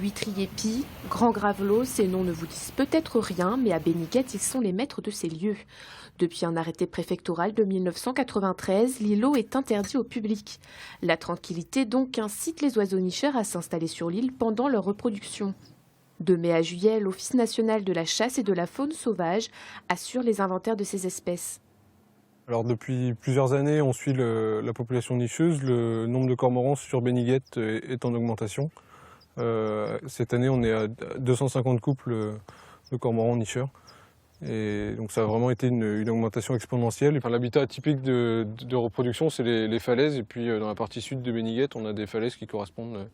Huîtres-Yépi, Grand Gravelot, ces noms ne vous disent peut-être rien, mais à Béniguette, ils sont les maîtres de ces lieux. Depuis un arrêté préfectoral de 1993, l'îlot est interdit au public. La tranquillité donc incite les oiseaux nicheurs à s'installer sur l'île pendant leur reproduction. De mai à juillet, l'Office national de la chasse et de la faune sauvage assure les inventaires de ces espèces. Alors depuis plusieurs années, on suit la population nicheuse. Le nombre de cormorans sur Béniguette est en augmentation. Cette année, on est à 250 couples de cormorans nicheurs. Et donc ça a vraiment été une augmentation exponentielle. Enfin, l'habitat typique de reproduction, c'est les falaises. Et puis dans la partie sud de Béniguette, on a des falaises qui correspondent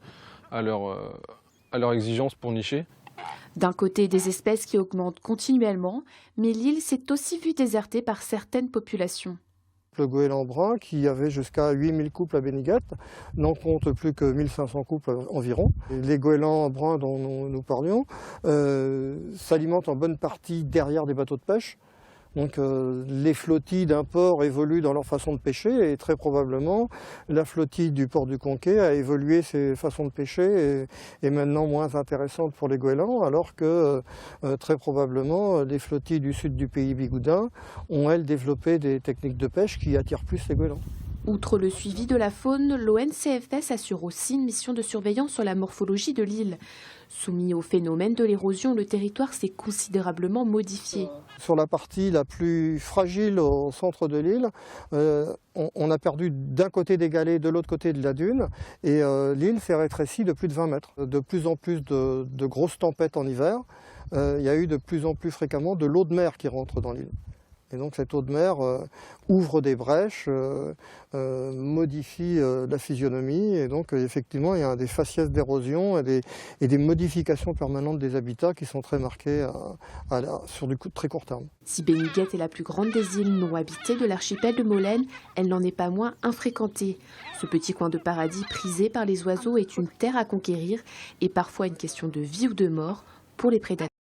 à leur exigence pour nicher. D'un côté, des espèces qui augmentent continuellement, mais l'île s'est aussi vue désertée par certaines populations. Le goéland brun, qui avait jusqu'à 8000 couples à Béniguette, n'en compte plus que 1500 couples environ. Et les goélands bruns dont nous parlions s'alimentent en bonne partie derrière des bateaux de pêche. Donc les flottilles d'un port évoluent dans leur façon de pêcher et très probablement la flottille du port du Conquet a évolué ses façons de pêcher et est maintenant moins intéressante pour les goélands, alors que très probablement les flottilles du sud du pays bigoudin ont elles développé des techniques de pêche qui attirent plus les goélands. Outre le suivi de la faune, l'ONCFS assure aussi une mission de surveillance sur la morphologie de l'île. Soumis au phénomène de l'érosion, le territoire s'est considérablement modifié. Sur la partie la plus fragile au centre de l'île, on a perdu d'un côté des galets, de l'autre côté de la dune, et l'île s'est rétrécie de plus de 20 mètres. De plus en plus de grosses tempêtes en hiver, il y a eu de plus en plus fréquemment de l'eau de mer qui rentre dans l'île. Et donc cette eau de mer ouvre des brèches, modifie la physionomie, et donc effectivement il y a des faciès d'érosion et des modifications permanentes des habitats qui sont très marquées sur du très court terme. Si Béniguette est la plus grande des îles non habitées de l'archipel de Molène, elle n'en est pas moins infréquentée. Ce petit coin de paradis prisé par les oiseaux est une terre à conquérir et parfois une question de vie ou de mort pour les prédateurs.